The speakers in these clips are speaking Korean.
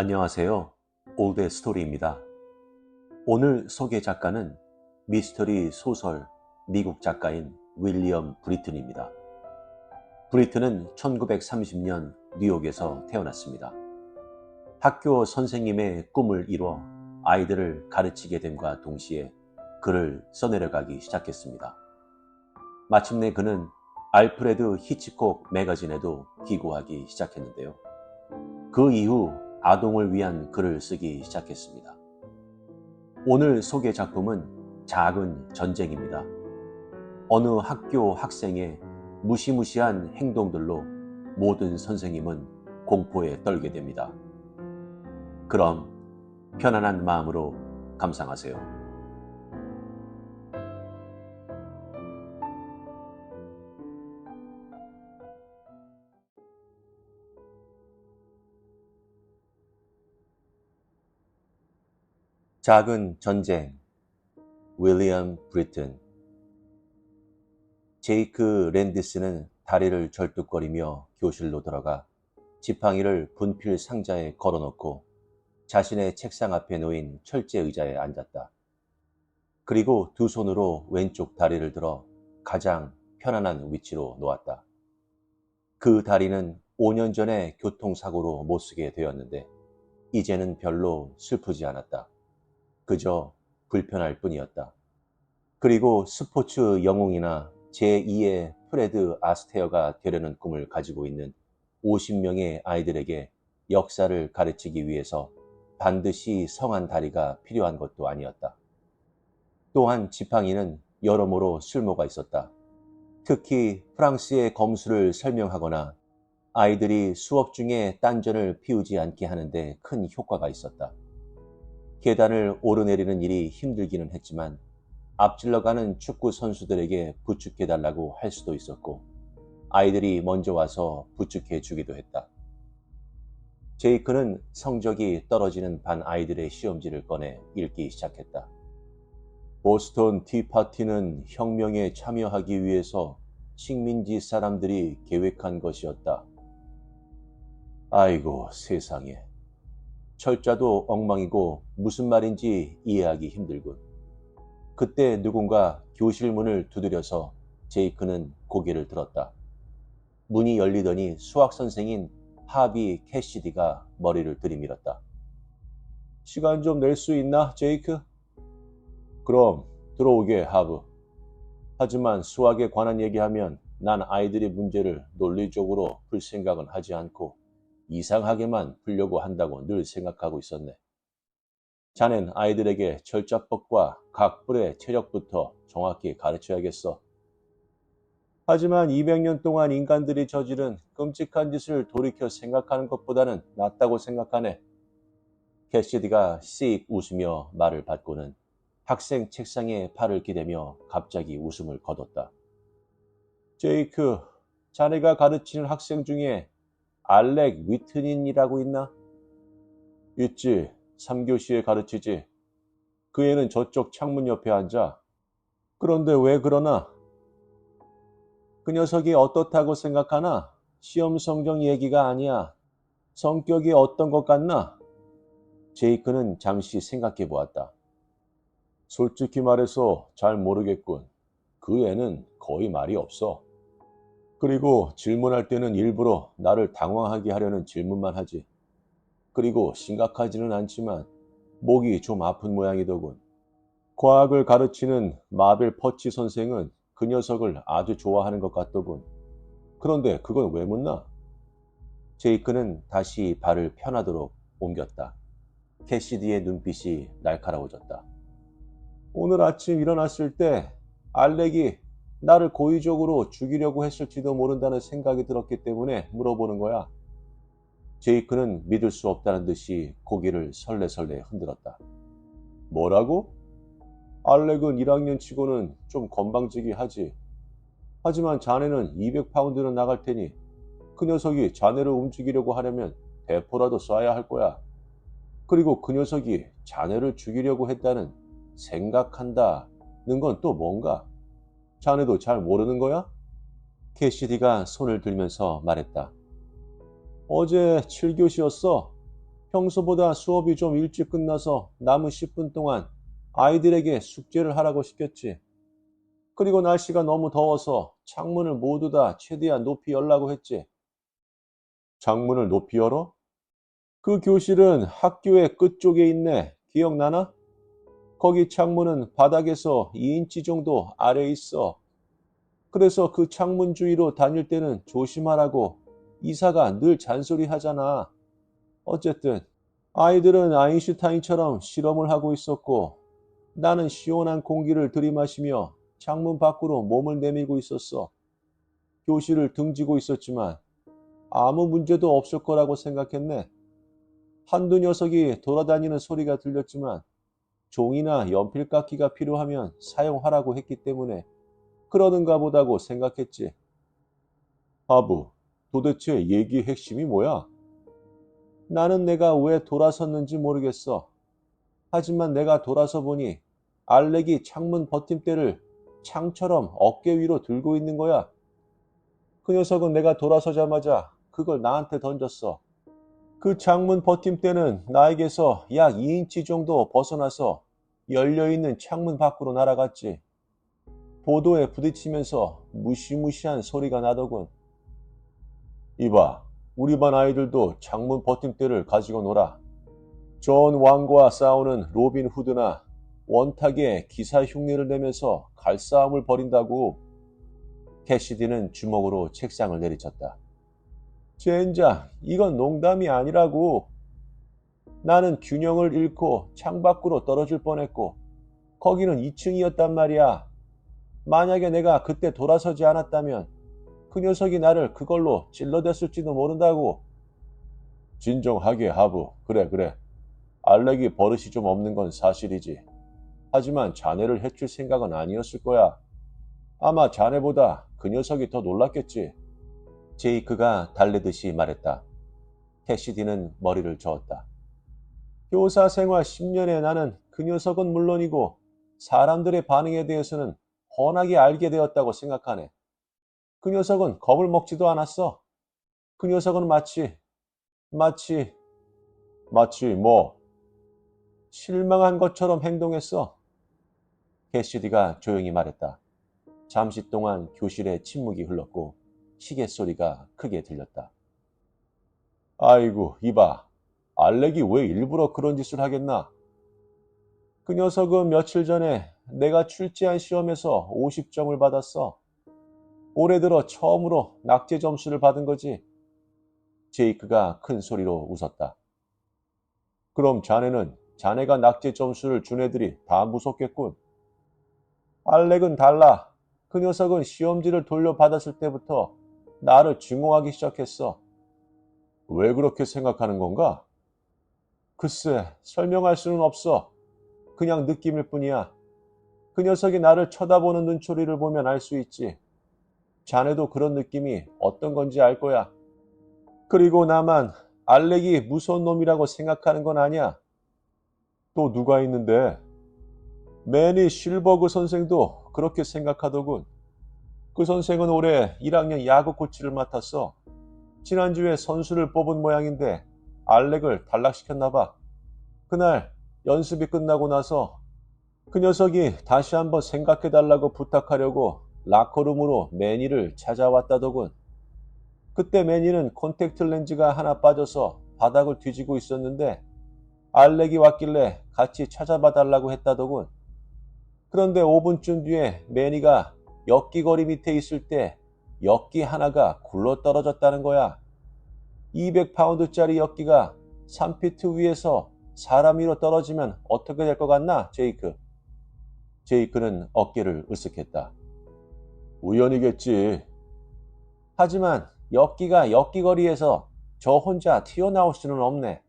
안녕하세요. 올드 스토리입니다. 오늘 소개 작가는 미스터리 소설 미국 작가인 윌리엄 브리튼입니다. 브리튼은 1930년 뉴욕에서 태어났습니다. 학교 선생님의 꿈을 이뤄 아이들을 가르치게 됨과 동시에 글을 써내려가기 시작했습니다. 마침내 그는 알프레드 히치콕 매거진에도 기고하기 시작했는데요. 그 이후 아동을 위한 글을 쓰기 시작했습니다. 오늘 소개 작품은 작은 전쟁입니다. 어느 학교 학생의 무시무시한 행동들로 모든 선생님은 공포에 떨게 됩니다. 그럼 편안한 마음으로 감상하세요. 작은 전쟁, 윌리엄 브리튼. 제이크 랜디스는 다리를 절뚝거리며 교실로 들어가 지팡이를 분필 상자에 걸어놓고 자신의 책상 앞에 놓인 철제 의자에 앉았다. 그리고 두 손으로 왼쪽 다리를 들어 가장 편안한 위치로 놓았다. 그 다리는 5년 전에 교통사고로 못 쓰게 되었는데 이제는 별로 슬프지 않았다. 그저 불편할 뿐이었다. 그리고 스포츠 영웅이나 제2의 프레드 아스테어가 되려는 꿈을 가지고 있는 50명의 아이들에게 역사를 가르치기 위해서 반드시 성한 다리가 필요한 것도 아니었다. 또한 지팡이는 여러모로 쓸모가 있었다. 특히 프랑스의 검수를 설명하거나 아이들이 수업 중에 딴전을 피우지 않게 하는데 큰 효과가 있었다. 계단을 오르내리는 일이 힘들기는 했지만 앞질러가는 축구 선수들에게 부축해달라고 할 수도 있었고 아이들이 먼저 와서 부축해 주기도 했다. 제이크는 성적이 떨어지는 반 아이들의 시험지를 꺼내 읽기 시작했다. 보스턴 티파티는 혁명에 참여하기 위해서 식민지 사람들이 계획한 것이었다. 아이고 세상에. 철자도 엉망이고 무슨 말인지 이해하기 힘들군. 그때 누군가 교실 문을 두드려서 제이크는 고개를 들었다. 문이 열리더니 수학 선생인 하비 캐시디가 머리를 들이밀었다. 시간 좀 낼 수 있나, 제이크? 그럼 들어오게, 하브. 하지만 수학에 관한 얘기하면 난 아이들의 문제를 논리적으로 풀 생각은 하지 않고 이상하게만 풀려고 한다고 늘 생각하고 있었네. 자넨 아이들에게 철자법과 각불의 체력부터 정확히 가르쳐야겠어. 하지만 200년 동안 인간들이 저지른 끔찍한 짓을 돌이켜 생각하는 것보다는 낫다고 생각하네. 캐시디가 씩 웃으며 말을 받고는 학생 책상에 팔을 기대며 갑자기 웃음을 거뒀다. 제이크, 자네가 가르치는 학생 중에 알렉 위트닌이라고 있나? 있지. 3교시에 가르치지. 그 애는 저쪽 창문 옆에 앉아. 그런데 왜 그러나? 그 녀석이 어떻다고 생각하나? 시험 성적 얘기가 아니야. 성격이 어떤 것 같나? 제이크는 잠시 생각해 보았다. 솔직히 말해서 잘 모르겠군. 그 애는 거의 말이 없어. 그리고 질문할 때는 일부러 나를 당황하게 하려는 질문만 하지. 그리고 심각하지는 않지만 목이 좀 아픈 모양이더군. 과학을 가르치는 마벨 퍼치 선생은 그 녀석을 아주 좋아하는 것 같더군. 그런데 그건 왜 묻나? 제이크는 다시 발을 편하도록 옮겼다. 캐시디의 눈빛이 날카로워졌다. 오늘 아침 일어났을 때 알렉이 나를 고의적으로 죽이려고 했을지도 모른다는 생각이 들었기 때문에 물어보는 거야. 제이크는 믿을 수 없다는 듯이 고개를 설레설레 흔들었다. 뭐라고? 알렉은 1학년 치고는 좀 건방지게 하지. 하지만 자네는 200파운드는 나갈 테니 그 녀석이 자네를 움직이려고 하려면 대포라도 쏴야 할 거야. 그리고 그 녀석이 자네를 죽이려고 했다는 생각한다는 건 또 뭔가? 자네도 잘 모르는 거야? 캐시디가 손을 들면서 말했다. 어제 7교시였어. 평소보다 수업이 좀 일찍 끝나서 남은 10분 동안 아이들에게 숙제를 하라고 시켰지. 그리고 날씨가 너무 더워서 창문을 모두 다 최대한 높이 열라고 했지. 창문을 높이 열어? 그 교실은 학교의 끝쪽에 있네. 기억나나? 거기 창문은 바닥에서 2인치 정도 아래에 있어. 그래서 그 창문 주위로 다닐 때는 조심하라고 이사가 늘 잔소리 하잖아. 어쨌든 아이들은 아인슈타인처럼 실험을 하고 있었고 나는 시원한 공기를 들이마시며 창문 밖으로 몸을 내밀고 있었어. 교실을 등지고 있었지만 아무 문제도 없을 거라고 생각했네. 한두 녀석이 돌아다니는 소리가 들렸지만 종이나 연필깎이가 필요하면 사용하라고 했기 때문에 그러는가 보다고 생각했지. 하부, 도대체 얘기의 핵심이 뭐야? 나는 내가 왜 돌아섰는지 모르겠어. 하지만 내가 돌아서 보니 알렉이 창문 버팀대를 창처럼 어깨 위로 들고 있는 거야. 그 녀석은 내가 돌아서자마자 그걸 나한테 던졌어. 그 창문 버팀대는 나에게서 약 2인치 정도 벗어나서 열려있는 창문 밖으로 날아갔지. 보도에 부딪히면서 무시무시한 소리가 나더군. 이봐, 우리 반 아이들도 창문 버팀대를 가지고 놀아. 존 왕과 싸우는 로빈 후드나 원탁의 기사 흉내를 내면서 칼싸움을 벌인다고. 캐시디는 주먹으로 책상을 내리쳤다. 젠장, 이건 농담이 아니라고. 나는 균형을 잃고 창밖으로 떨어질 뻔했고 거기는 2층이었단 말이야. 만약에 내가 그때 돌아서지 않았다면 그 녀석이 나를 그걸로 찔러댔을지도 모른다고. 진정하게 하부. 그래. 알렉이 버릇이 좀 없는 건 사실이지. 하지만 자네를 해칠 생각은 아니었을 거야. 아마 자네보다 그 녀석이 더 놀랐겠지. 제이크가 달래듯이 말했다. 캐시디는 머리를 저었다. 교사 생활 10년에 나는 그 녀석은 물론이고 사람들의 반응에 대해서는 훤하게 알게 되었다고 생각하네. 그 녀석은 겁을 먹지도 않았어. 그 녀석은 마치 뭐 실망한 것처럼 행동했어. 캐시디가 조용히 말했다. 잠시 동안 교실에 침묵이 흘렀고 시계 소리가 크게 들렸다. 아이고, 이봐. 알렉이 왜 일부러 그런 짓을 하겠나? 그 녀석은 며칠 전에 내가 출제한 시험에서 50점을 받았어. 올해 들어 처음으로 낙제 점수를 받은 거지. 제이크가 큰 소리로 웃었다. 그럼 자네는 자네가 낙제 점수를 준 애들이 다 무섭겠군. 알렉은 달라. 그 녀석은 시험지를 돌려받았을 때부터 나를 증오하기 시작했어. 왜 그렇게 생각하는 건가? 글쎄, 설명할 수는 없어. 그냥 느낌일 뿐이야. 그 녀석이 나를 쳐다보는 눈초리를 보면 알 수 있지. 자네도 그런 느낌이 어떤 건지 알 거야. 그리고 나만 알렉이 무서운 놈이라고 생각하는 건 아니야. 또 누가 있는데? 매니 실버그 선생도 그렇게 생각하더군. 그 선생은 올해 1학년 야구 코치를 맡았어. 지난주에 선수를 뽑은 모양인데 알렉을 탈락시켰나 봐. 그날 연습이 끝나고 나서 그 녀석이 다시 한번 생각해달라고 부탁하려고 라커룸으로 매니를 찾아왔다더군. 그때 매니는 콘택트 렌즈가 하나 빠져서 바닥을 뒤지고 있었는데 알렉이 왔길래 같이 찾아봐달라고 했다더군. 그런데 5분쯤 뒤에 매니가 엿기거리 밑에 있을 때 엿기 하나가 굴러떨어졌다는 거야. 200파운드짜리 엿기가 3피트 위에서 사람 위로 떨어지면 어떻게 될 것 같나, 제이크? 제이크는 어깨를 으쓱했다. 우연이겠지. 하지만 엿기가 엿기거리에서 저 혼자 튀어나올 수는 없네.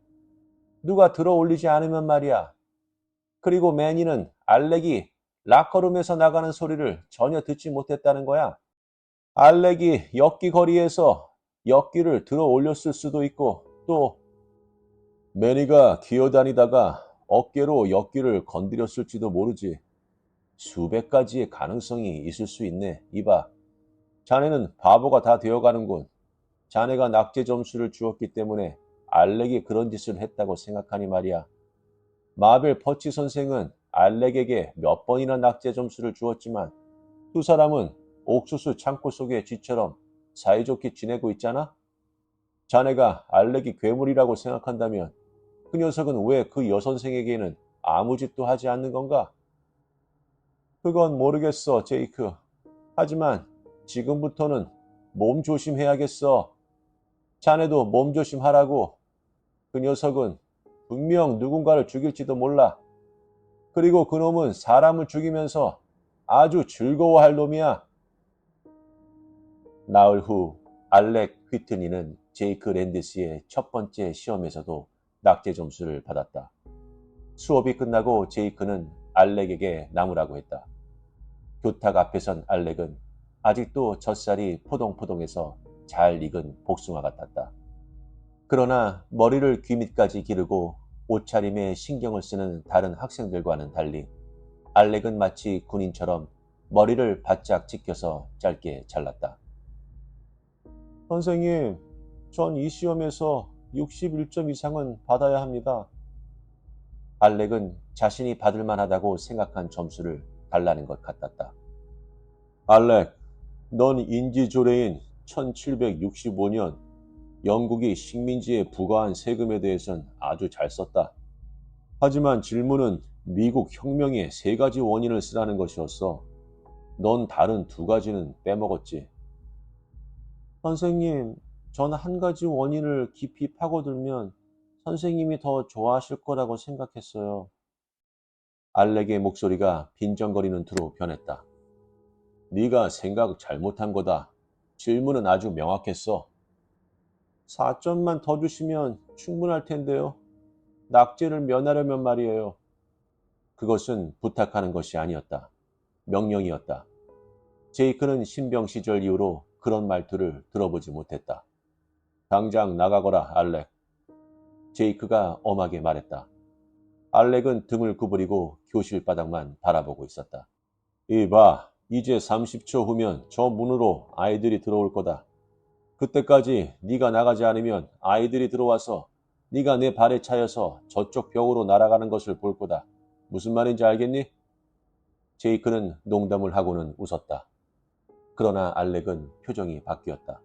누가 들어올리지 않으면 말이야. 그리고 매니는 알렉이 라커룸에서 나가는 소리를 전혀 듣지 못했다는 거야. 알렉이 엿기거리에서 엿기를 들어 올렸을 수도 있고 또 매니가 기어다니다가 어깨로 엿기를 건드렸을지도 모르지. 수백 가지의 가능성이 있을 수 있네. 이봐, 자네는 바보가 다 되어가는군. 자네가 낙제 점수를 주었기 때문에 알렉이 그런 짓을 했다고 생각하니 말이야. 마벨 퍼치 선생은 알렉에게 몇 번이나 낙제 점수를 주었지만 두 사람은 옥수수 창고 속의 쥐처럼 사이좋게 지내고 있잖아? 자네가 알렉이 괴물이라고 생각한다면 그 녀석은 왜 그 여선생에게는 아무 짓도 하지 않는 건가? 그건 모르겠어, 제이크. 하지만 지금부터는 몸 조심해야겠어. 자네도 몸 조심하라고. 그 녀석은 분명 누군가를 죽일지도 몰라. 그리고 그놈은 사람을 죽이면서 아주 즐거워할 놈이야. 나흘 후 알렉 휘트니는 제이크 랜디스의 첫 번째 시험에서도 낙제 점수를 받았다. 수업이 끝나고 제이크는 알렉에게 나무라고 했다. 교탁 앞에 선 알렉은 아직도 젖살이 포동포동해서 잘 익은 복숭아 같았다. 그러나 머리를 귀 밑까지 기르고 옷차림에 신경을 쓰는 다른 학생들과는 달리 알렉은 마치 군인처럼 머리를 바짝 지켜서 짧게 잘랐다. 선생님, 전 이 시험에서 61점 이상은 받아야 합니다. 알렉은 자신이 받을 만하다고 생각한 점수를 달라는 것 같았다. 알렉, 넌 인지조례인 1765년 영국이 식민지에 부과한 세금에 대해선 아주 잘 썼다. 하지만 질문은 미국 혁명의 세 가지 원인을 쓰라는 것이었어. 넌 다른 두 가지는 빼먹었지. 선생님, 전 한 가지 원인을 깊이 파고들면 선생님이 더 좋아하실 거라고 생각했어요. 알렉의 목소리가 빈정거리는 투로 변했다. 네가 생각 잘못한 거다. 질문은 아주 명확했어. 4점만 더 주시면 충분할 텐데요. 낙제를 면하려면 말이에요. 그것은 부탁하는 것이 아니었다. 명령이었다. 제이크는 신병 시절 이후로 그런 말투를 들어보지 못했다. 당장 나가거라, 알렉. 제이크가 엄하게 말했다. 알렉은 등을 구부리고 교실 바닥만 바라보고 있었다. 이봐, 이제 30초 후면 저 문으로 아이들이 들어올 거다. 그때까지 네가 나가지 않으면 아이들이 들어와서 네가 내 발에 차여서 저쪽 벽으로 날아가는 것을 볼 거다. 무슨 말인지 알겠니? 제이크는 농담을 하고는 웃었다. 그러나 알렉은 표정이 바뀌었다.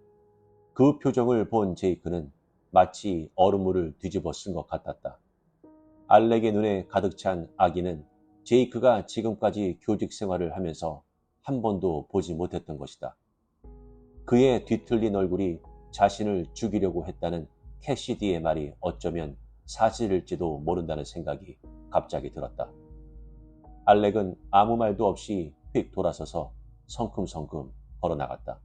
그 표정을 본 제이크는 마치 얼음물을 뒤집어 쓴 것 같았다. 알렉의 눈에 가득 찬 악의는 제이크가 지금까지 교직 생활을 하면서 한 번도 보지 못했던 것이다. 그의 뒤틀린 얼굴이 자신을 죽이려고 했다는 캐시디의 말이 어쩌면 사실일지도 모른다는 생각이 갑자기 들었다. 알렉은 아무 말도 없이 휙 돌아서서 성큼성큼 걸어나갔다.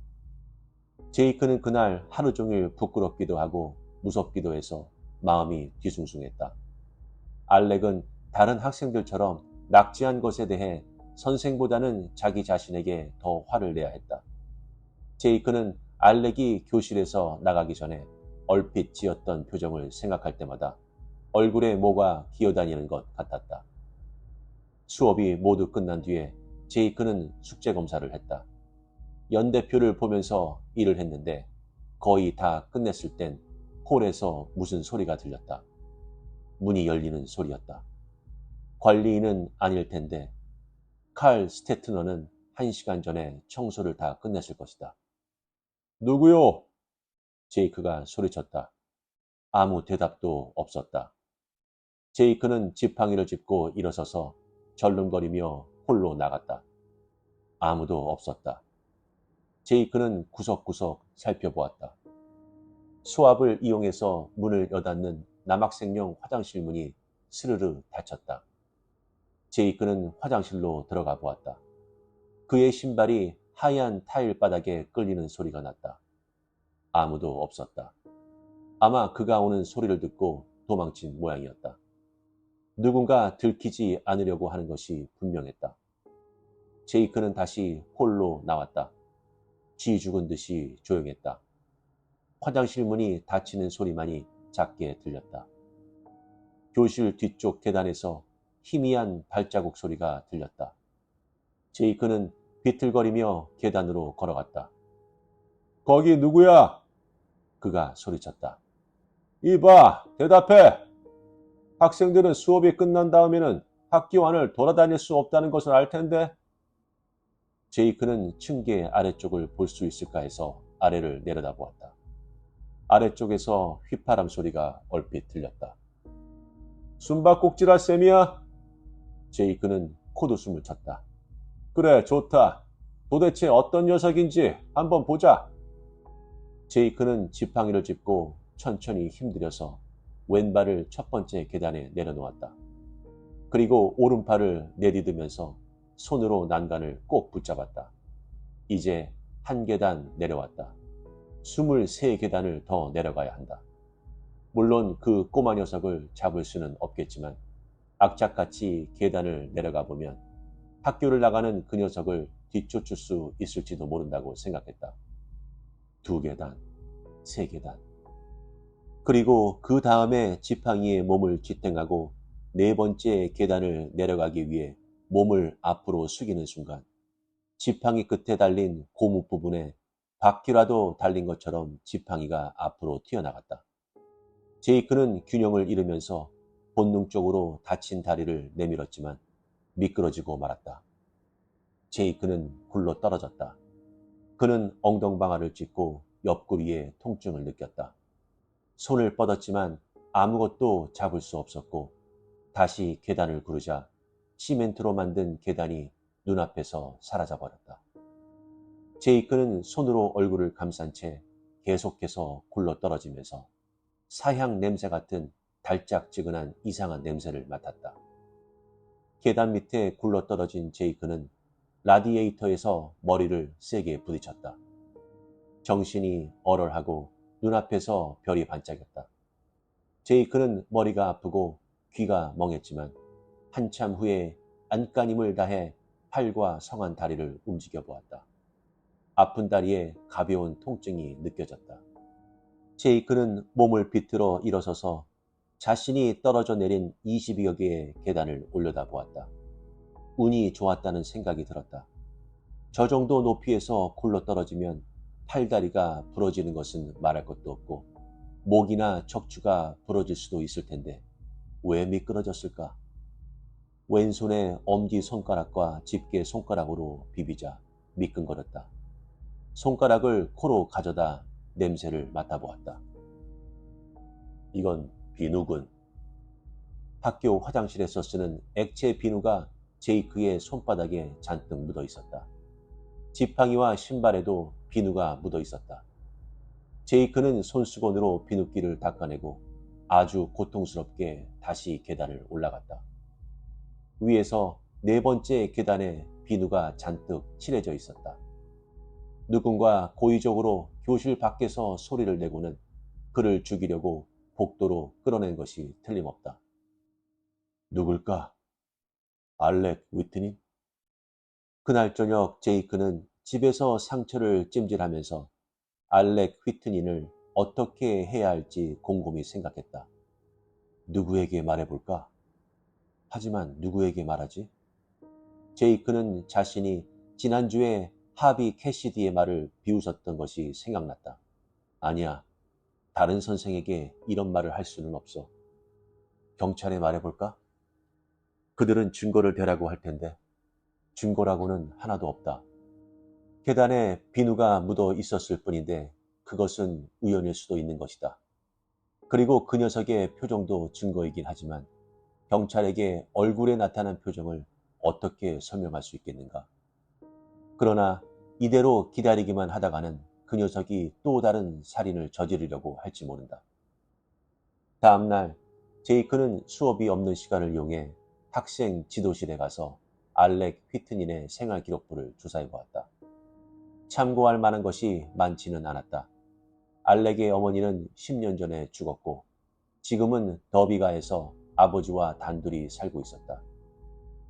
제이크는 그날 하루 종일 부끄럽기도 하고 무섭기도 해서 마음이 뒤숭숭했다. 알렉은 다른 학생들처럼 낙지한 것에 대해 선생보다는 자기 자신에게 더 화를 내야 했다. 제이크는 알렉이 교실에서 나가기 전에 얼핏 지었던 표정을 생각할 때마다 얼굴에 뭐가 기어다니는 것 같았다. 수업이 모두 끝난 뒤에 제이크는 숙제 검사를 했다. 연대표를 보면서 일을 했는데 거의 다 끝냈을 땐 홀에서 무슨 소리가 들렸다. 문이 열리는 소리였다. 관리인은 아닐 텐데 칼 스테트너는 1시간 전에 청소를 다 끝냈을 것이다. 누구요? 제이크가 소리쳤다. 아무 대답도 없었다. 제이크는 지팡이를 짚고 일어서서 절름거리며 홀로 나갔다. 아무도 없었다. 제이크는 구석구석 살펴보았다. 수압을 이용해서 문을 여닫는 남학생용 화장실 문이 스르르 닫혔다. 제이크는 화장실로 들어가 보았다. 그의 신발이 하얀 타일 바닥에 끌리는 소리가 났다. 아무도 없었다. 아마 그가 오는 소리를 듣고 도망친 모양이었다. 누군가 들키지 않으려고 하는 것이 분명했다. 제이크는 다시 홀로 나왔다. 쥐 죽은 듯이 조용했다. 화장실 문이 닫히는 소리만이 작게 들렸다. 교실 뒤쪽 계단에서 희미한 발자국 소리가 들렸다. 제이크는 비틀거리며 계단으로 걸어갔다. 거기 누구야? 그가 소리쳤다. 이봐, 대답해. 학생들은 수업이 끝난 다음에는 학교 안을 돌아다닐 수 없다는 것을 알 텐데. 제이크는 층계 아래쪽을 볼 수 있을까 해서 아래를 내려다보았다. 아래쪽에서 휘파람 소리가 얼핏 들렸다. 숨바꼭질할 셈이야? 제이크는 콧웃음을 쳤다. 그래, 좋다. 도대체 어떤 녀석인지 한번 보자. 제이크는 지팡이를 짚고 천천히 힘들여서 왼발을 첫 번째 계단에 내려놓았다. 그리고 오른팔을 내디디면서 손으로 난간을 꼭 붙잡았다. 이제 한 계단 내려왔다. 23계단을 더 내려가야 한다. 물론 그 꼬마 녀석을 잡을 수는 없겠지만 악착같이 계단을 내려가 보면 학교를 나가는 그 녀석을 뒤쫓을 수 있을지도 모른다고 생각했다. 2계단, 3계단. 그리고 그 다음에 지팡이에 몸을 지탱하고 4번째 계단을 내려가기 위해 몸을 앞으로 숙이는 순간 지팡이 끝에 달린 고무 부분에 바퀴라도 달린 것처럼 지팡이가 앞으로 튀어나갔다. 제이크는 균형을 잃으면서 본능적으로 다친 다리를 내밀었지만 미끄러지고 말았다. 제이크는 굴러 떨어졌다. 그는 엉덩방아를 찢고 옆구리에 통증을 느꼈다. 손을 뻗었지만 아무것도 잡을 수 없었고 다시 계단을 구르자 시멘트로 만든 계단이 눈앞에서 사라져버렸다. 제이크는 손으로 얼굴을 감싼 채 계속해서 굴러떨어지면서 사향 냄새 같은 달짝지근한 이상한 냄새를 맡았다. 계단 밑에 굴러떨어진 제이크는 라디에이터에서 머리를 세게 부딪혔다. 정신이 얼얼하고 눈앞에서 별이 반짝였다. 제이크는 머리가 아프고 귀가 멍했지만 한참 후에 안간힘을 다해 팔과 성한 다리를 움직여 보았다. 아픈 다리에 가벼운 통증이 느껴졌다. 제이크는 몸을 비틀어 일어서서 자신이 떨어져 내린 20여 개의 계단을 올려다 보았다. 운이 좋았다는 생각이 들었다. 저 정도 높이에서 굴러 떨어지면 팔다리가 부러지는 것은 말할 것도 없고 목이나 척추가 부러질 수도 있을 텐데 왜 미끄러졌을까? 왼손에 엄지손가락과 집게 손가락으로 비비자 미끈거렸다. 손가락을 코로 가져다 냄새를 맡아보았다. 이건 비누군. 학교 화장실에서 쓰는 액체 비누가 제이크의 손바닥에 잔뜩 묻어 있었다. 지팡이와 신발에도 비누가 묻어 있었다. 제이크는 손수건으로 비누기를 닦아내고 아주 고통스럽게 다시 계단을 올라갔다. 위에서 4번째 계단에 비누가 잔뜩 칠해져 있었다. 누군가 고의적으로 교실 밖에서 소리를 내고는 그를 죽이려고 복도로 끌어낸 것이 틀림없다. 누굴까? 알렉 위트니? 그날 저녁 제이크는 집에서 상처를 찜질하면서 알렉 휘트닌을 어떻게 해야 할지 곰곰이 생각했다. 누구에게 말해볼까? 하지만 누구에게 말하지? 제이크는 자신이 지난주에 하비 캐시디의 말을 비웃었던 것이 생각났다. 아니야, 다른 선생에게 이런 말을 할 수는 없어. 경찰에 말해볼까? 그들은 증거를 대라고 할 텐데 증거라고는 하나도 없다. 계단에 비누가 묻어 있었을 뿐인데 그것은 우연일 수도 있는 것이다. 그리고 그 녀석의 표정도 증거이긴 하지만 경찰에게 얼굴에 나타난 표정을 어떻게 설명할 수 있겠는가. 그러나 이대로 기다리기만 하다가는 그 녀석이 또 다른 살인을 저지르려고 할지 모른다. 다음날 제이크는 수업이 없는 시간을 이용해 학생 지도실에 가서 알렉 휘트닌의 생활기록부를 조사해 보았다. 참고할 만한 것이 많지는 않았다. 알렉의 어머니는 10년 전에 죽었고 지금은 더비가에서 아버지와 단둘이 살고 있었다.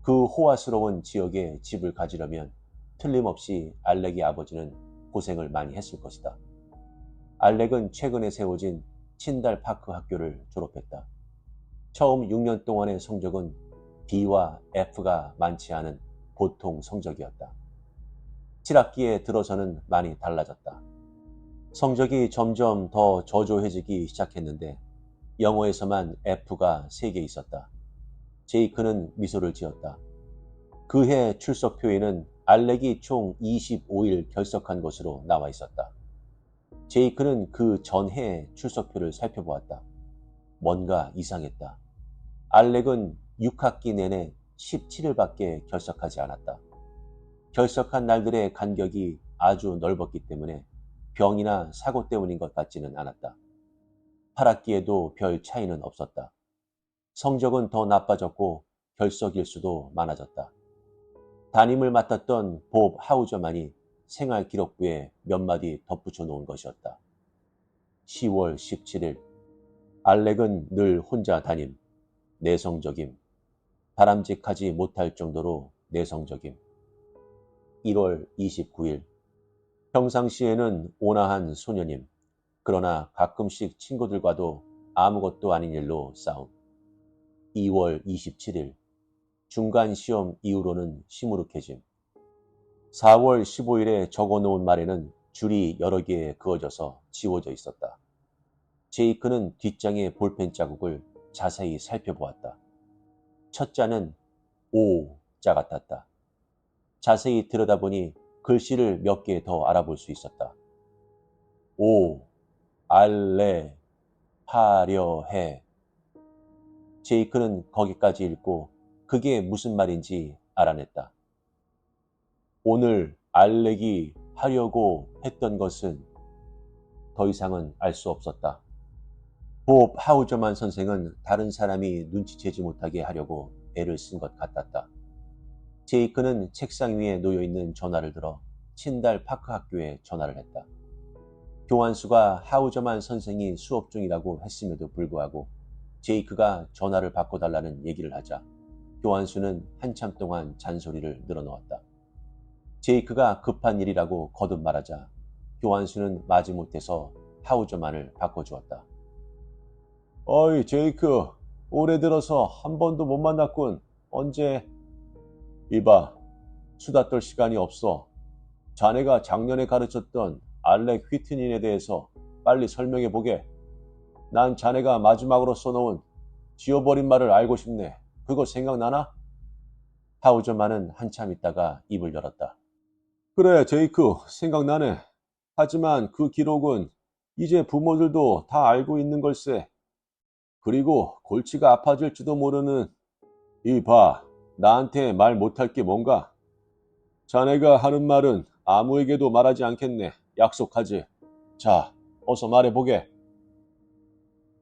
그 호화스러운 지역에 집을 가지려면 틀림없이 알렉의 아버지는 고생을 많이 했을 것이다. 알렉은 최근에 세워진 친달 파크 학교를 졸업했다. 처음 6년 동안의 성적은 D와 F가 많지 않은 보통 성적이었다. 7학기에 들어서는 많이 달라졌다. 성적이 점점 더 저조해지기 시작했는데 영어에서만 F가 3개 있었다. 제이크는 미소를 지었다. 그해 출석표에는 알렉이 총 25일 결석한 것으로 나와 있었다. 제이크는 그 전해 출석표를 살펴보았다. 뭔가 이상했다. 알렉은 6학기 내내 17일밖에 결석하지 않았다. 결석한 날들의 간격이 아주 넓었기 때문에 병이나 사고 때문인 것 같지는 않았다. 8학기에도 별 차이는 없었다. 성적은 더 나빠졌고 결석 일수도 많아졌다. 담임을 맡았던 법 하우저만이 생활기록부에 몇 마디 덧붙여 놓은 것이었다. 10월 17일 알렉은 늘 혼자 다님, 내성적임, 바람직하지 못할 정도로 내성적임. 1월 29일 평상시에는 온화한 소녀님, 그러나 가끔씩 친구들과도 아무것도 아닌 일로 싸움. 2월 27일 중간 시험 이후로는 시무룩해짐. 4월 15일에 적어놓은 말에는 줄이 여러 개 그어져서 지워져 있었다. 제이크는 뒷장의 볼펜 자국을 자세히 살펴보았다. 첫 자는 O자 같았다. 자세히 들여다보니 글씨를 몇 개 더 알아볼 수 있었다. 오, 알레, 하려해. 제이크는 거기까지 읽고 그게 무슨 말인지 알아냈다. 오늘 알렉이 하려고 했던 것은 더 이상은 알 수 없었다. 법 하우저만 선생은 다른 사람이 눈치채지 못하게 하려고 애를 쓴 것 같았다. 제이크는 책상 위에 놓여있는 전화를 들어 친달 파크 학교에 전화를 했다. 교환수가 하우저만 선생이 수업 중이라고 했음에도 불구하고 제이크가 전화를 바꿔달라는 얘기를 하자 교환수는 한참 동안 잔소리를 늘어놓았다. 제이크가 급한 일이라고 거듭 말하자 교환수는 마지못해서 하우저만을 바꿔주었다. 어이 제이크, 올해 들어서 한 번도 못 만났군. 언제? 이봐, 수다 떨 시간이 없어. 자네가 작년에 가르쳤던 알렉 휘트닌에 대해서 빨리 설명해 보게. 난 자네가 마지막으로 써놓은 지워버린 말을 알고 싶네. 그거 생각나나? 하우저만은 한참 있다가 입을 열었다. 그래, 제이크, 생각나네. 하지만 그 기록은 이제 부모들도 다 알고 있는 걸세. 그리고 골치가 아파질지도 모르는 이봐, 나한테 말 못할 게 뭔가? 자네가 하는 말은 아무에게도 말하지 않겠네. 약속하지. 자, 어서 말해보게.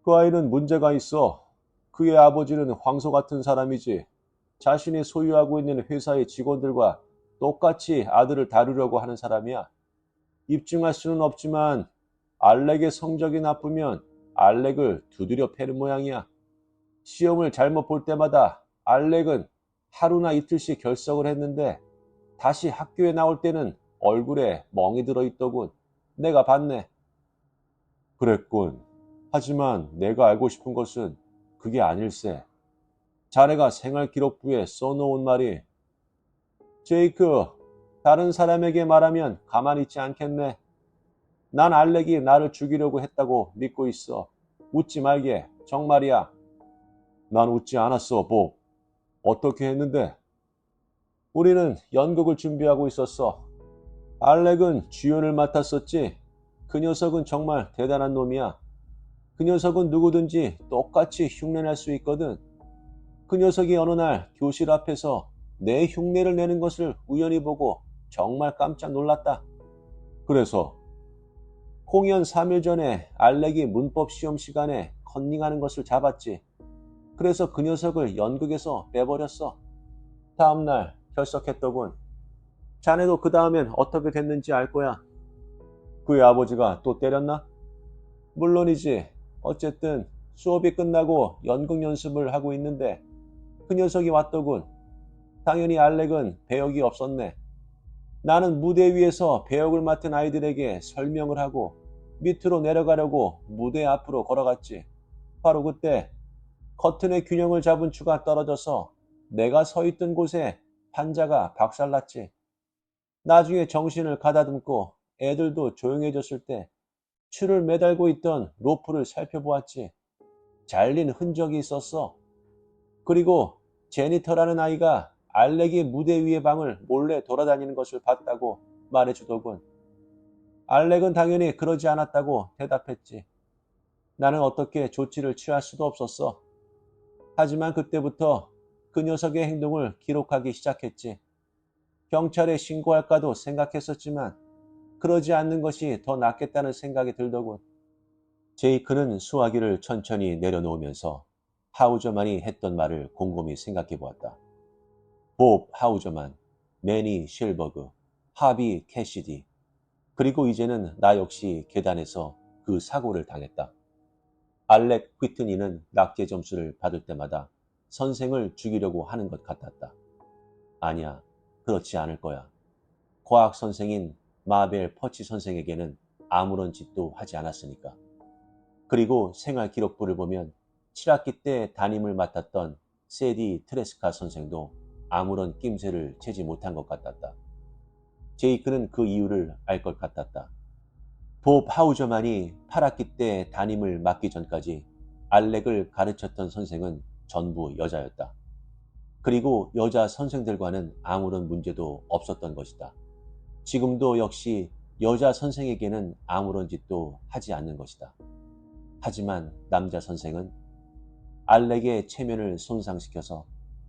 그 아이는 문제가 있어. 그의 아버지는 황소 같은 사람이지. 자신이 소유하고 있는 회사의 직원들과 똑같이 아들을 다루려고 하는 사람이야. 입증할 수는 없지만 알렉의 성적이 나쁘면 알렉을 두드려 패는 모양이야. 시험을 잘못 볼 때마다 알렉은 하루나 이틀씩 결석을 했는데 다시 학교에 나올 때는 얼굴에 멍이 들어있더군. 내가 봤네. 그랬군. 하지만 내가 알고 싶은 것은 그게 아닐세. 자네가 생활기록부에 써놓은 말이 제이크, 다른 사람에게 말하면 가만히 있지 않겠네. 난 알렉이 나를 죽이려고 했다고 믿고 있어. 웃지 말게. 정말이야. 난 웃지 않았어, 보. 어떻게 했는데? 우리는 연극을 준비하고 있었어. 알렉은 주연을 맡았었지. 그 녀석은 정말 대단한 놈이야. 그 녀석은 누구든지 똑같이 흉내낼 수 있거든. 그 녀석이 어느 날 교실 앞에서 내 흉내를 내는 것을 우연히 보고 정말 깜짝 놀랐다. 그래서 공연 3일 전에 알렉이 문법 시험 시간에 컨닝하는 것을 잡았지. 그래서 그 녀석을 연극에서 빼버렸어. 다음날 결석했더군. 자네도 그 다음엔 어떻게 됐는지 알 거야. 그의 아버지가 또 때렸나? 물론이지. 어쨌든 수업이 끝나고 연극 연습을 하고 있는데 그 녀석이 왔더군. 당연히 알렉은 배역이 없었네. 나는 무대 위에서 배역을 맡은 아이들에게 설명을 하고 밑으로 내려가려고 무대 앞으로 걸어갔지. 바로 그때 커튼의 균형을 잡은 추가 떨어져서 내가 서 있던 곳에 판자가 박살났지. 나중에 정신을 가다듬고 애들도 조용해졌을 때 추를 매달고 있던 로프를 살펴보았지. 잘린 흔적이 있었어. 그리고 제니터라는 아이가 알렉이 무대 위의 방을 몰래 돌아다니는 것을 봤다고 말해주더군. 알렉은 당연히 그러지 않았다고 대답했지. 나는 어떻게 조치를 취할 수도 없었어. 하지만 그때부터 그 녀석의 행동을 기록하기 시작했지. 경찰에 신고할까도 생각했었지만 그러지 않는 것이 더 낫겠다는 생각이 들더군. 제이크는 수화기를 천천히 내려놓으면서 하우저만이 했던 말을 곰곰이 생각해 보았다. 법 하우저만, 매니 쉘버그, 하비 캐시디, 그리고 이제는 나 역시 계단에서 그 사고를 당했다. 알렉 휘트니는 낙제 점수를 받을 때마다 선생을 죽이려고 하는 것 같았다. 아니야, 그렇지 않을 거야. 과학 선생인 마벨 퍼치 선생에게는 아무런 짓도 하지 않았으니까. 그리고 생활 기록부를 보면 7학기 때 담임을 맡았던 세디 트레스카 선생도 아무런 낌새를 채지 못한 것 같았다. 제이크는 그 이유를 알 것 같았다. 법 하우저만이 8학기 때 담임을 맡기 전까지 알렉을 가르쳤던 선생은 전부 여자였다. 그리고 여자 선생들과는 아무런 문제도 없었던 것이다. 지금도 역시 여자 선생에게는 아무런 짓도 하지 않는 것이다. 하지만 남자 선생은 알렉의 체면을 손상시켜서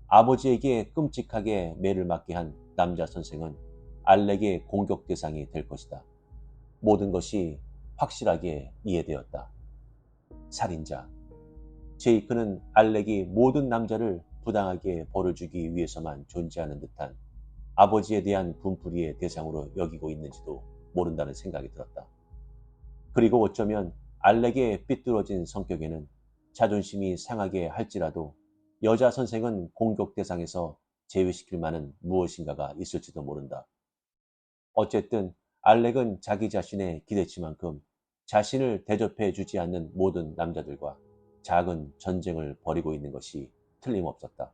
아버지에게 끔찍하게 매를 맞게 한 남자 선생은 알렉의 공격 대상이 될 것이다. 모든 것이 확실하게 이해되었다. 살인자. 제이크는 알렉이 모든 남자를 부당하게 벌을 주기 위해서만 존재하는 듯한 아버지에 대한 분풀이의 대상으로 여기고 있는지도 모른다는 생각이 들었다. 그리고 어쩌면 알렉의 삐뚤어진 성격에는 자존심이 상하게 할지라도 여자 선생은 공격 대상에서 제외시킬 만한 무엇인가가 있을지도 모른다. 어쨌든 알렉은 자기 자신의 기대치만큼 자신을 대접해 주지 않는 모든 남자들과 작은 전쟁을 벌이고 있는 것이 틀림없었다.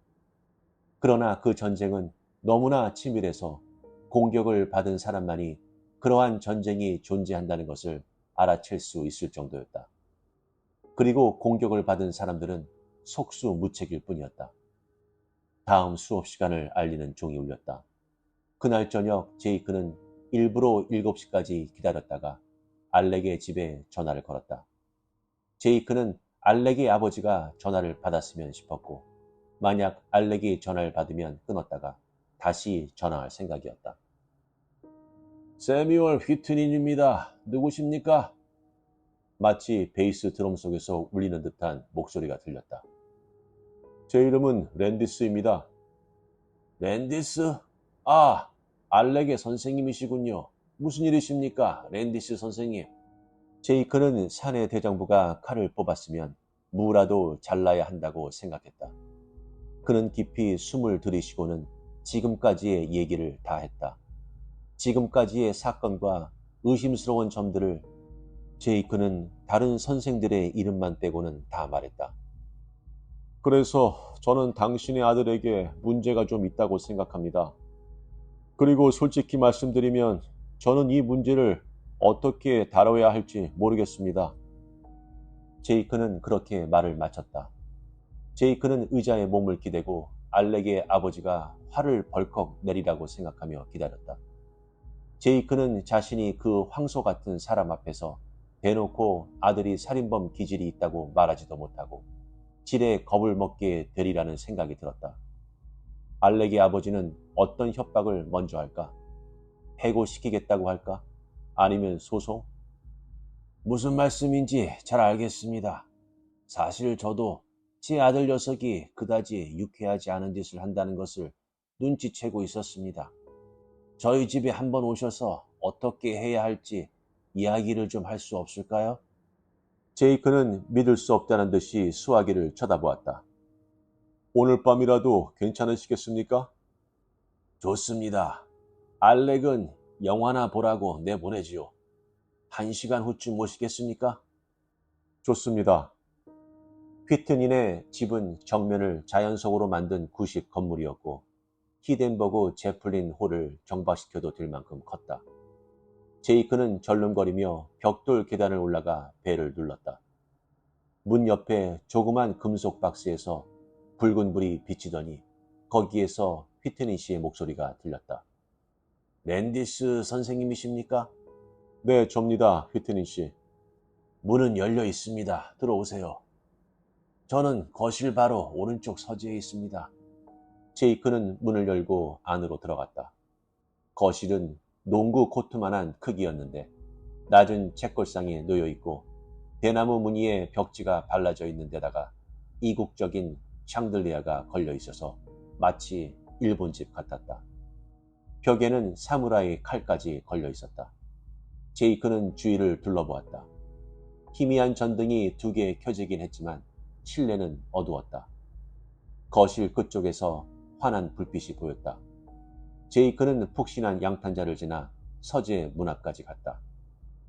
그러나 그 전쟁은 너무나 치밀해서 공격을 받은 사람만이 그러한 전쟁이 존재한다는 것을 알아챌 수 있을 정도였다. 그리고 공격을 받은 사람들은 속수무책일 뿐이었다. 다음 수업 시간을 알리는 종이 울렸다. 그날 저녁 제이크는 일부러 7시까지 기다렸다가 알렉의 집에 전화를 걸었다. 제이크는 알렉의 아버지가 전화를 받았으면 싶었고 만약 알렉이 전화를 받으면 끊었다가 다시 전화할 생각이었다. 세뮤얼 휘트닌입니다. 누구십니까? 마치 베이스 드럼 속에서 울리는 듯한 목소리가 들렸다. 제 이름은 랜디스입니다. 랜디스? 아, 알렉의 선생님이시군요. 무슨 일이십니까, 랜디스 선생님? 제이크는 사내 대장부가 칼을 뽑았으면 무라도 잘라야 한다고 생각했다. 그는 깊이 숨을 들이쉬고는 지금까지의 얘기를 다 했다. 지금까지의 사건과 의심스러운 점들을 제이크는 다른 선생들의 이름만 빼고는 다 말했다. 그래서 저는 당신의 아들에게 문제가 좀 있다고 생각합니다. 그리고 솔직히 말씀드리면 저는 이 문제를 어떻게 다뤄야 할지 모르겠습니다. 제이크는 그렇게 말을 마쳤다. 제이크는 의자에 몸을 기대고 알렉의 아버지가 화를 벌컥 내리라고 생각하며 기다렸다. 제이크는 자신이 그 황소 같은 사람 앞에서 대놓고 아들이 살인범 기질이 있다고 말하지도 못하고 지레 겁을 먹게 되리라는 생각이 들었다. 알렉의 아버지는 어떤 협박을 먼저 할까? 해고시키겠다고 할까? 아니면 소송? 무슨 말씀인지 잘 알겠습니다. 사실 저도 제 아들 녀석이 그다지 유쾌하지 않은 짓을 한다는 것을 눈치채고 있었습니다. 저희 집에 한번 오셔서 어떻게 해야 할지 이야기를 좀 할 수 없을까요? 제이크는 믿을 수 없다는 듯이 수화기를 쳐다보았다. 오늘 밤이라도 괜찮으시겠습니까? 좋습니다. 알렉은 영화나 보라고 내보내지요. 1시간 후쯤 오시겠습니까? 좋습니다. 휘트닌의 집은 정면을 자연석으로 만든 구식 건물이었고 히덴버그 제플린 홀을 정박시켜도 될 만큼 컸다. 제이크는 절름거리며 벽돌 계단을 올라가 벨을 눌렀다. 문 옆에 조그만 금속 박스에서 붉은 불이 비치더니 거기에서 휘트니 씨의 목소리가 들렸다. 랜디스 선생님이십니까? 네, 접니다, 휘트니 씨. 문은 열려 있습니다. 들어오세요. 저는 거실 바로 오른쪽 서재에 있습니다. 제이크는 문을 열고 안으로 들어갔다. 거실은 농구 코트만한 크기였는데 낮은 책걸상에 놓여 있고 대나무 무늬의 벽지가 발라져 있는 데다가 이국적인 샹들리아가 걸려 있어서 마치 일본집 같았다. 벽에는 사무라이 칼까지 걸려 있었다. 제이크는 주위를 둘러보았다. 희미한 전등이 2개 켜지긴 했지만 실내는 어두웠다. 거실 끝쪽에서 환한 불빛이 보였다. 제이크는 푹신한 양탄자를 지나 서재 문 앞까지 갔다.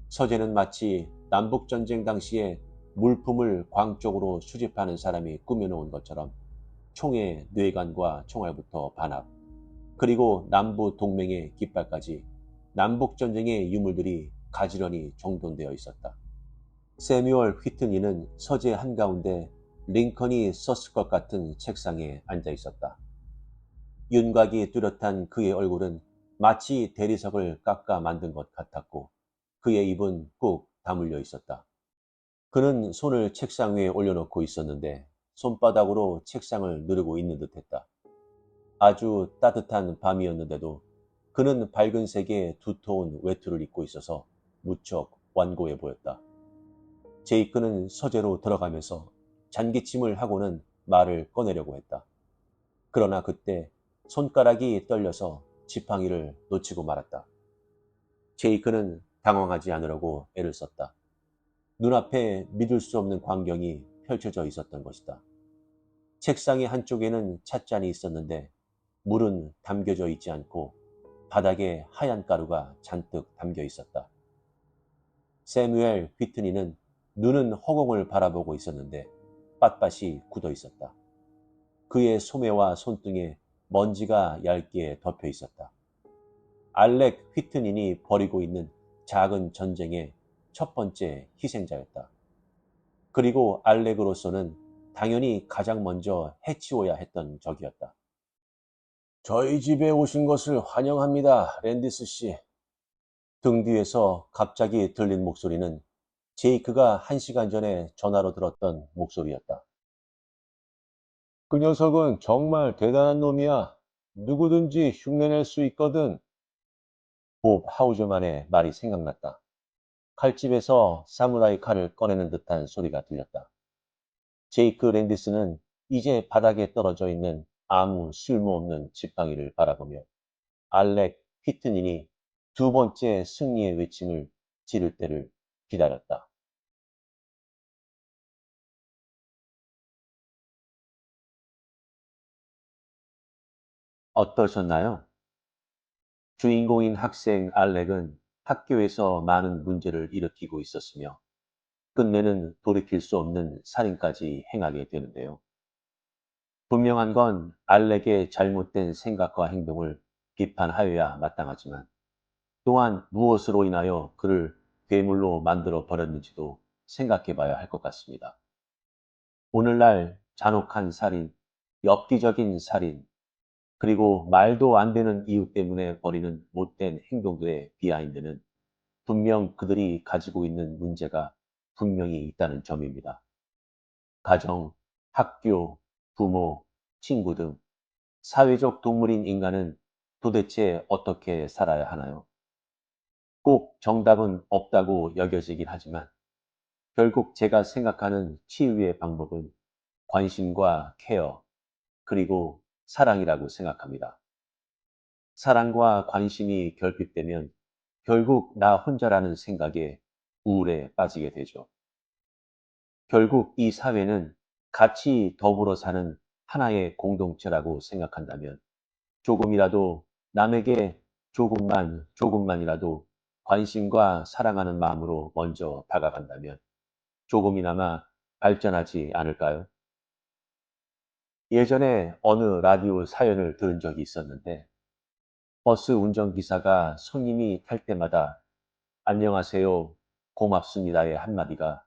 서재는 마치 남북전쟁 당시에 물품을 광 쪽으로 수집하는 사람이 꾸며놓은 것처럼 총의 뇌관과 총알부터 반합, 그리고 남부 동맹의 깃발까지 남북전쟁의 유물들이 가지런히 정돈되어 있었다. 세뮤얼 휘트니는 서재 한가운데 링컨이 썼을 것 같은 책상에 앉아 있었다. 윤곽이 뚜렷한 그의 얼굴은 마치 대리석을 깎아 만든 것 같았고 그의 입은 꾹 다물려 있었다. 그는 손을 책상 위에 올려놓고 있었는데 손바닥으로 책상을 누르고 있는 듯했다. 아주 따뜻한 밤이었는데도 그는 밝은 색의 두터운 외투를 입고 있어서 무척 완고해 보였다. 제이크는 서재로 들어가면서 잔기침을 하고는 말을 꺼내려고 했다. 그러나 그때 손가락이 떨려서 지팡이를 놓치고 말았다. 제이크는 당황하지 않으려고 애를 썼다. 눈앞에 믿을 수 없는 광경이 펼쳐져 있었던 것이다. 책상의 한쪽에는 찻잔이 있었는데 물은 담겨져 있지 않고 바닥에 하얀 가루가 잔뜩 담겨 있었다. 세뮤엘 휘트니는 눈은 허공을 바라보고 있었는데 빳빳이 굳어 있었다. 그의 소매와 손등에 먼지가 얇게 덮여 있었다. 알렉 휘트닌이 벌이고 있는 작은 전쟁의 첫 번째 희생자였다. 그리고 알렉으로서는 당연히 가장 먼저 해치워야 했던 적이었다. 저희 집에 오신 것을 환영합니다, 랜디스 씨. 등 뒤에서 갑자기 들린 목소리는 제이크가 1시간 전에 전화로 들었던 목소리였다. 그 녀석은 정말 대단한 놈이야. 누구든지 흉내낼 수 있거든. 봅 하우즈만의 말이 생각났다. 칼집에서 사무라이 칼을 꺼내는 듯한 소리가 들렸다. 제이크 랜디스는 이제 바닥에 떨어져 있는 아무 쓸모없는 지팡이를 바라보며 알렉 휘트닌이 2번째 승리의 외침을 지를 때를 기다렸다. 어떠셨나요? 주인공인 학생 알렉은 학교에서 많은 문제를 일으키고 있었으며 끝내는 돌이킬 수 없는 살인까지 행하게 되는데요. 분명한 건 알렉의 잘못된 생각과 행동을 비판하여야 마땅하지만 또한 무엇으로 인하여 그를 괴물로 만들어 버렸는지도 생각해 봐야 할 것 같습니다. 오늘날 잔혹한 살인, 엽기적인 살인, 그리고 말도 안 되는 이유 때문에 벌이는 못된 행동들의 비하인드는 분명 그들이 가지고 있는 문제가 분명히 있다는 점입니다. 가정, 학교, 부모, 친구 등 사회적 동물인 인간은 도대체 어떻게 살아야 하나요? 꼭 정답은 없다고 여겨지긴 하지만 결국 제가 생각하는 치유의 방법은 관심과 케어, 그리고 사랑이라고 생각합니다. 사랑과 관심이 결핍되면 결국 나 혼자라는 생각에 우울에 빠지게 되죠. 결국 이 사회는 같이 더불어 사는 하나의 공동체라고 생각한다면 조금이라도 남에게 조금만이라도 관심과 사랑하는 마음으로 먼저 다가간다면 조금이나마 발전하지 않을까요? 예전에 어느 라디오 사연을 들은 적이 있었는데 버스 운전기사가 손님이 탈 때마다 안녕하세요, 고맙습니다의 한마디가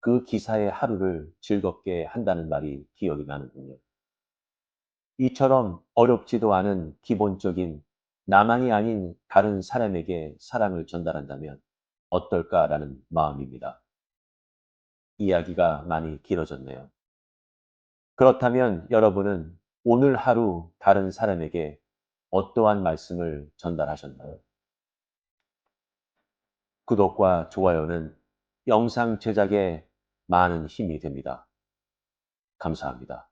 그 기사의 하루를 즐겁게 한다는 말이 기억이 나는군요. 이처럼 어렵지도 않은 기본적인 나만이 아닌 다른 사람에게 사랑을 전달한다면 어떨까라는 마음입니다. 이야기가 많이 길어졌네요. 그렇다면 여러분은 오늘 하루 다른 사람에게 어떠한 말씀을 전달하셨나요? 구독과 좋아요는 영상 제작에 많은 힘이 됩니다. 감사합니다.